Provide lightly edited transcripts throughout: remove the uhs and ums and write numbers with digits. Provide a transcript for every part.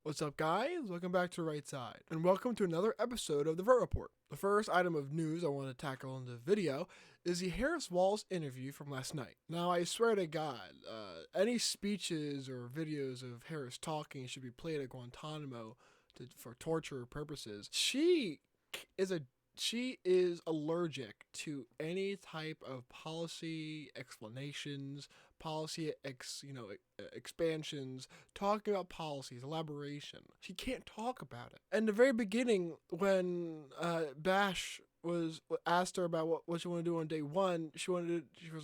What's up, guys? Welcome back to Right Side, and welcome to another episode of the Vert Report. The first item of news I want to tackle in the video is the Harris-Walz interview from last night. Now, I swear to God, any speeches or videos of Harris talking should be played at Guantanamo for torture purposes. She is allergic to any type of policy explanations, expansions, talking about policies, elaboration. She can't talk about it. And the very beginning, when Bash was asked her about what she wanted to do on day one, she was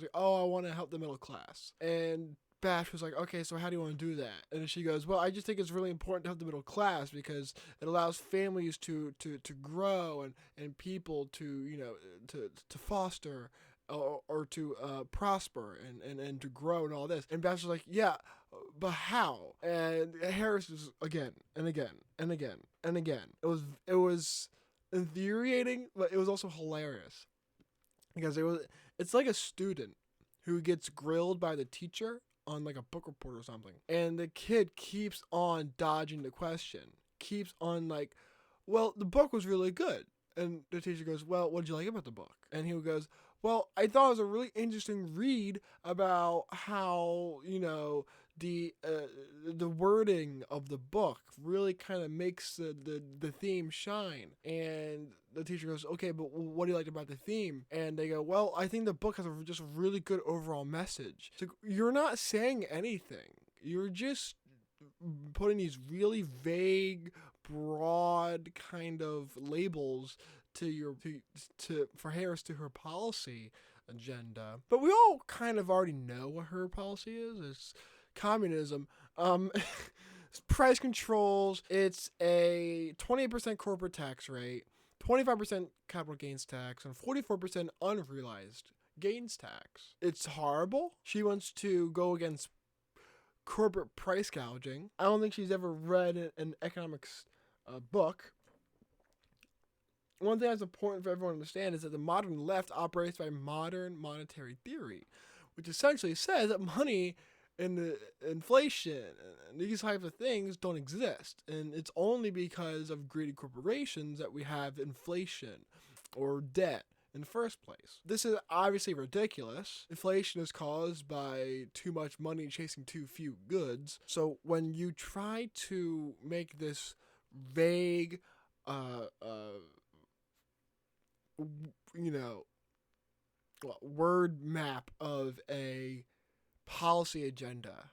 like, "Oh, I want to help the middle class." And Bash was like, "Okay, so how do you want to do that?" And she goes, "Well, I just think it's really important to help the middle class because it allows families to grow and people to foster or to prosper and to grow and all this." And Bash was like, "Yeah, but how?" And Harris was again and again and again and again. It was infuriating, but it was also hilarious because it's like a student who gets grilled by the teacher on like a book report or something, and the kid keeps on dodging the question, keeps on like, "Well, the book was really good." And the teacher goes, "Well, what did you like about the book?" And he goes, "Well, I thought it was a really interesting read about how, the wording of the book really kind of makes the theme shine." And the teacher goes, "Okay, but what do you like about the theme?" And they go, "Well, I think the book has just a really good overall message." So you're not saying anything. You're just putting these really vague, broad kind of labels for Harris to her policy agenda. But we all kind of already know what her policy is. It's communism. It's price controls. It's a 28% corporate tax rate, 25% capital gains tax, and 44% unrealized gains tax. It's horrible. She wants to go against corporate price gouging. I don't think she's ever read an economics book. One thing that's important for everyone to understand is that the modern left operates by modern monetary theory, which essentially says that money and the inflation and these types of things don't exist. And it's only because of greedy corporations that we have inflation or debt in the first place. This is obviously ridiculous. Inflation is caused by too much money chasing too few goods. So when you try to make this vague, word map of a policy agenda,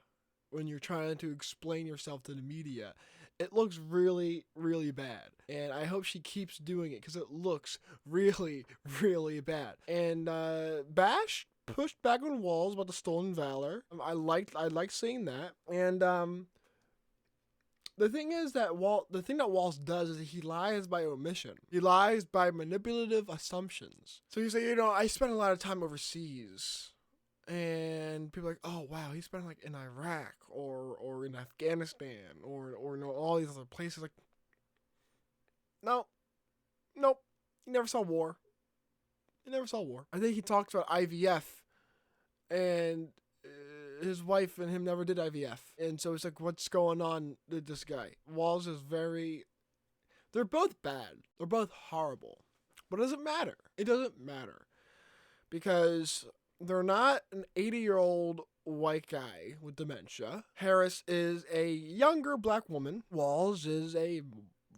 when you're trying to explain yourself to the media, it looks really, really bad. And I hope she keeps doing it because it looks really, really bad. And Bash pushed back on Walz about the stolen valor. I liked seeing that. And the thing is that Walz does is he lies by omission. He lies by manipulative assumptions. So you say, I spent a lot of time overseas. And people are like, "Oh wow, he spent like in Iraq or in Afghanistan or all these other places." Like, nope, he never saw war. I think he talks about IVF, and his wife and him never did IVF, and so it's like, what's going on with this guy? Walz is they're both bad. They're both horrible, but it doesn't matter. It doesn't matter because they're not an 80-year-old white guy with dementia. Harris is a younger black woman. Walz is a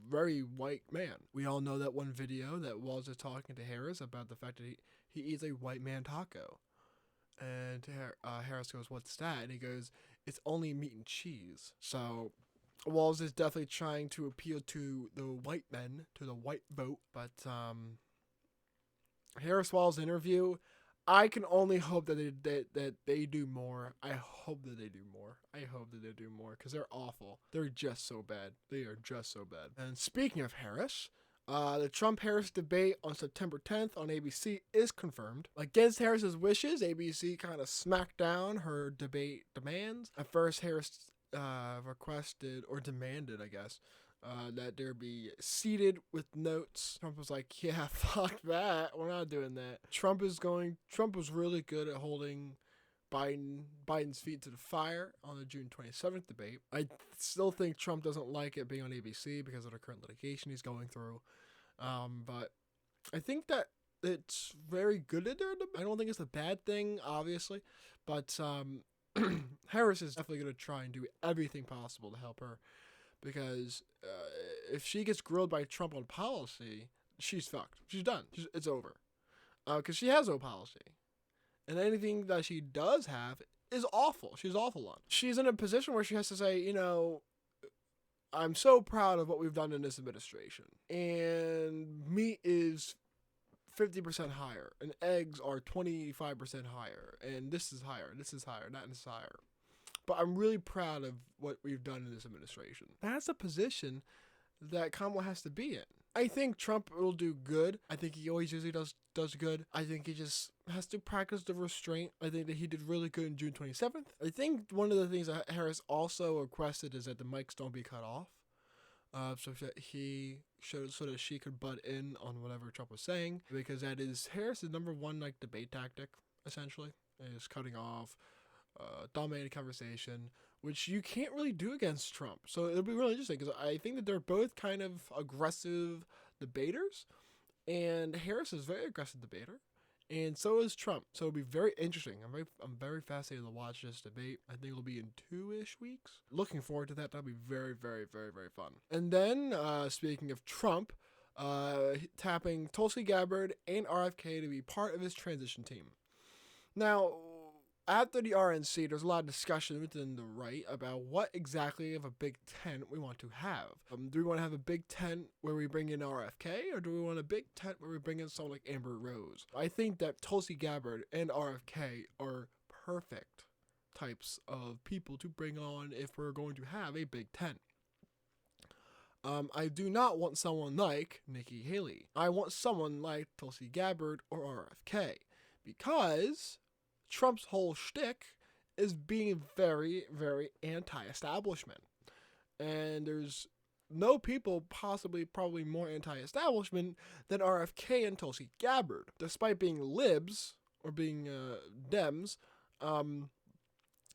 very white man. We all know that one video that Walz is talking to Harris about the fact that he eats a white man taco. And Harris goes, "What's that?" And he goes, "It's only meat and cheese." So Walz is definitely trying to appeal to the white men, to the white vote. But Harris-Walz interview, I can only hope that they do more. I hope that they do more because they're awful. They're just so bad. They are just so bad. And speaking of Harris, the Trump-Harris debate on September 10th on ABC is confirmed. Against Harris's wishes, ABC kind of smacked down her debate demands. At first, Harris requested or demanded, I guess, that there be seated with notes. Trump was like, "Yeah, fuck that. We're not doing that." Trump was really good at holding Biden's feet to the fire on the June 27th debate. I still think Trump doesn't like it being on ABC because of the current litigation he's going through. But I think that it's very good that they're. I don't think it's a bad thing, obviously, but Harris is definitely going to try and do everything possible to help her, because if she gets grilled by Trump on policy, she's fucked. She's done. It's over. Because she has no policy. And anything that she does have is awful. She's awful on. She's in a position where she has to say, you know, I'm so proud of what we've done in this administration. And meat is 50% higher. And eggs are 25% higher. And this is higher. This is higher. That is higher. But I'm really proud of what we've done in this administration. That's a position that Kamala has to be in. I think Trump will do good. I think he always usually does good. I think he just has to practice the restraint. I think that he did really good in June 27th. I think one of the things that Harris also requested is that the mics don't be cut off. So that so that she could butt in on whatever Trump was saying, because that is Harris's number one debate tactic, essentially, is cutting off, dominating conversation, which you can't really do against Trump. So it'll be really interesting, because I think that they're both kind of aggressive debaters, and Harris is a very aggressive debater, and so is Trump. So it'll be very interesting. I'm very fascinated to watch this debate. I think it'll be in 2-ish weeks. Looking forward to that. That'll be very, very, very, very fun. And then, speaking of Trump, tapping Tulsi Gabbard and RFK to be part of his transition team. Now, after the RNC, there's a lot of discussion within the right about what exactly of a Big Tent we want to have. Do we want to have a Big Tent where we bring in RFK, or do we want a Big Tent where we bring in someone like Amber Rose? I think that Tulsi Gabbard and RFK are perfect types of people to bring on if we're going to have a Big Tent. I do not want someone like Nikki Haley. I want someone like Tulsi Gabbard or RFK, because Trump's whole shtick is being very, very anti-establishment. And there's no people probably more anti-establishment than RFK and Tulsi Gabbard. Despite being libs, or being Dems,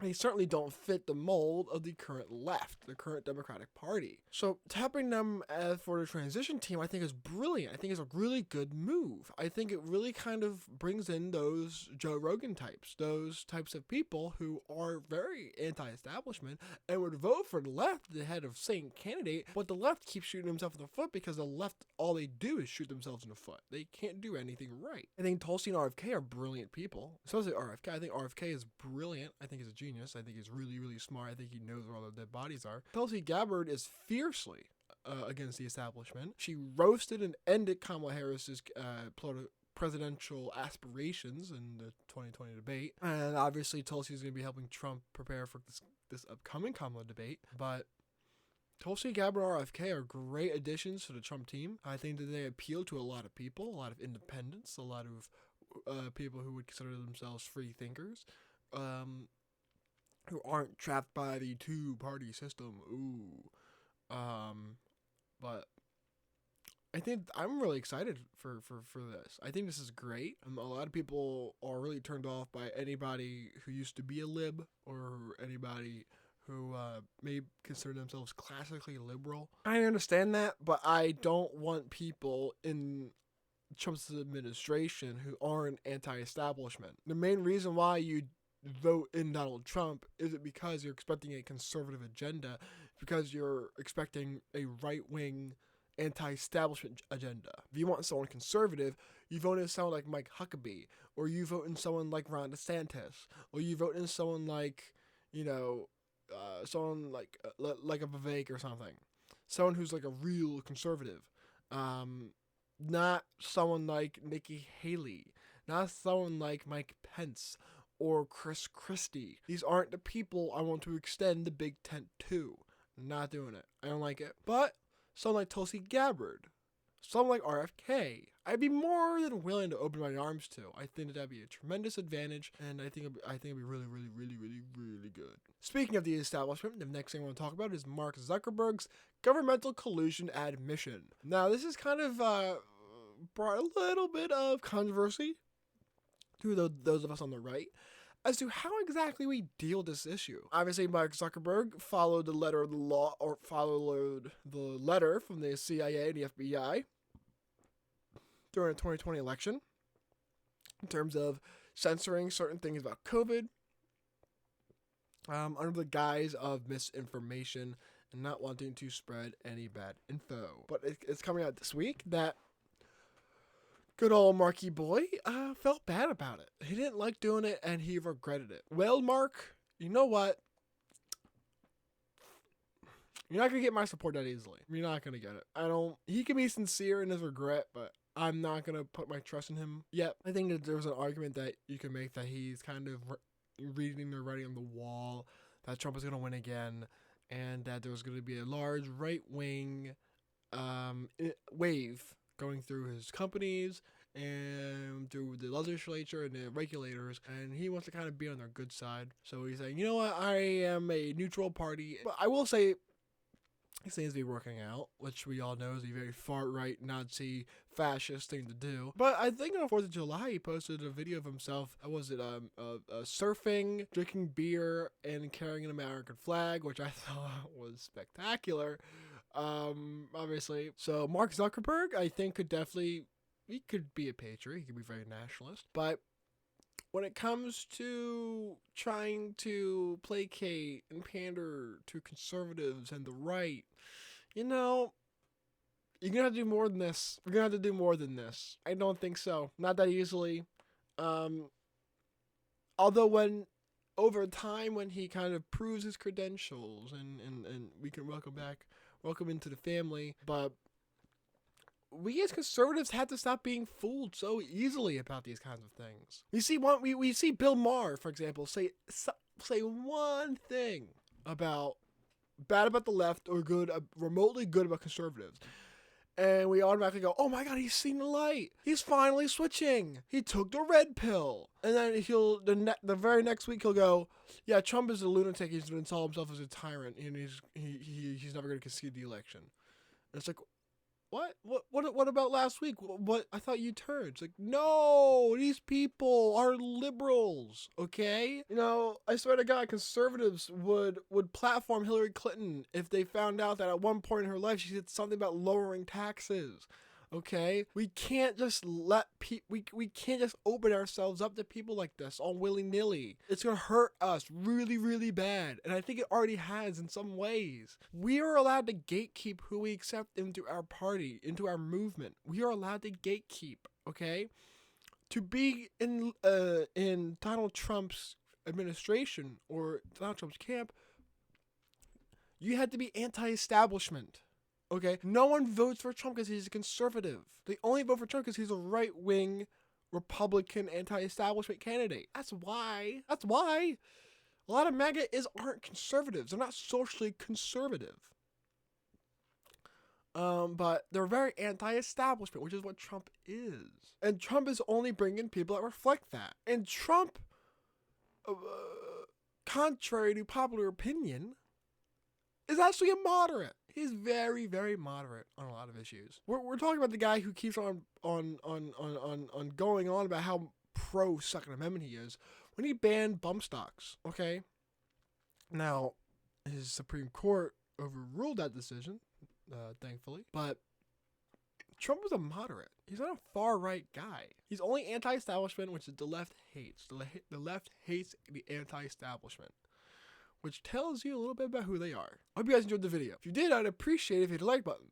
they certainly don't fit the mold of the current left, the current Democratic Party. So tapping them for the transition team, I think is brilliant. I think it's a really good move. I think it really kind of brings in those Joe Rogan types, those types of people who are very anti-establishment and would vote for the left ahead of same candidate, but the left keeps shooting themselves in the foot because the left, all they do is shoot themselves in the foot. They can't do anything right. I think Tulsi and RFK are brilliant people, especially RFK. I think RFK is brilliant. I think he's a genius. I think he's really, really smart. I think he knows where all the dead bodies are. Tulsi Gabbard is fiercely against the establishment. She roasted and ended Kamala Harris's presidential aspirations in the 2020 debate. And obviously Tulsi is going to be helping Trump prepare for this upcoming Kamala debate. But Tulsi Gabbard and RFK are great additions to the Trump team. I think that they appeal to a lot of people, a lot of independents, a lot of people who would consider themselves free thinkers. Who aren't trapped by the two-party system. But I think I'm really excited for this. I think this is great. A lot of people are really turned off by anybody who used to be a lib, or anybody who may consider themselves classically liberal. I understand that, but I don't want people in Trump's administration who aren't anti-establishment. The main reason why you vote in Donald Trump isn't because you're expecting a conservative agenda, because you're expecting a right-wing anti-establishment agenda. If you want someone conservative, you vote in someone like Mike Huckabee, or you vote in someone like Ron DeSantis, or you vote in someone like, someone like a Vivek or something. Someone who's like a real conservative. Not someone like Nikki Haley. Not someone like Mike Pence or Chris Christie. These aren't the people I want to extend the Big Tent to. Not doing it. I don't like it. But someone like Tulsi Gabbard, someone like RFK, I'd be more than willing to open my arms to. I think that'd be a tremendous advantage, and I think it'd be really, really, really, really, really good. Speaking of the establishment, the next thing I want to talk about is Mark Zuckerberg's governmental collusion admission. Now, this is kind of brought a little bit of controversy to those of us on the right, as to how exactly we deal with this issue. Obviously, Mark Zuckerberg followed the letter of the law, or followed the letter from the CIA and the FBI during the 2020 election in terms of censoring certain things about COVID under the guise of misinformation and not wanting to spread any bad info. But it's coming out this week that good old Marky Boy felt bad about it. He didn't like doing it and he regretted it. Well, Mark, you know what? You're not going to get my support that easily. You're not going to get it. He can be sincere in his regret, but I'm not going to put my trust in him yet. I think that there's an argument that you can make that he's kind of reading the writing on the wall, that Trump is going to win again, and that there's going to be a large right-wing wave going through his companies and through the legislature and the regulators, and he wants to kind of be on their good side. So he's saying, you know what, I am a neutral party. But I will say, he seems to be working out, which we all know is a very far-right, Nazi, fascist thing to do. But I think on the 4th of July, he posted a video of himself, surfing, drinking beer, and carrying an American flag, which I thought was spectacular, obviously. So Mark Zuckerberg, I think, he could be a patriot, he could be very nationalist, but when it comes to trying to placate and pander to conservatives and the right, you're going to have to do more than this. We're going to have to do more than this. I don't think so. Not that easily. Although over time, when he kind of proves his credentials and we can welcome into the family, but we as conservatives have to stop being fooled so easily about these kinds of things. We see Bill Maher, for example, say one thing bad about the left or remotely good about conservatives, and we automatically go, "Oh my God, he's seen the light. He's finally switching. He took the red pill." And then the very next week he'll go, "Yeah, Trump is a lunatic. He's going to install himself as a tyrant, and he's never going to concede the election." And it's like, What about last week? What I thought you turned. It's like, no, these people are liberals, okay? I swear to God, conservatives would platform Hillary Clinton if they found out that at one point in her life she said something about lowering taxes. Okay, we can't just we can't just open ourselves up to people like this all willy-nilly. It's gonna hurt us really, really bad, and I think it already has in some ways. We are allowed to gatekeep who we accept into our party, into our movement. We are allowed to gatekeep. Okay, to be in Donald Trump's administration or Donald Trump's camp, you had to be anti-establishment. Okay, no one votes for Trump because he's a conservative. They only vote for Trump because he's a right-wing Republican anti-establishment candidate. That's why. A lot of MAGA aren't conservatives. They're not socially conservative. But they're very anti-establishment, which is what Trump is. And Trump is only bringing people that reflect that. And Trump, contrary to popular opinion, is actually a moderate. He's very, very moderate on a lot of issues. We're talking about the guy who keeps on going on about how pro Second Amendment he is when he banned bump stocks. Okay, now his Supreme Court overruled that decision, thankfully. But Trump was a moderate. He's not a far right guy. He's only anti-establishment, which is the left hates. The left hates the anti-establishment, which tells you a little bit about who they are. I hope you guys enjoyed the video. If you did, I'd appreciate it if you hit the like button.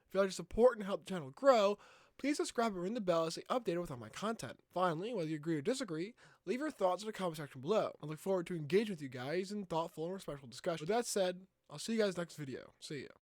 If you'd like to support and help the channel grow, please subscribe and ring the bell to stay updated with all my content. Finally, whether you agree or disagree, leave your thoughts in the comment section below. I look forward to engaging with you guys in thoughtful and respectful discussion. With that said, I'll see you guys next video. See ya.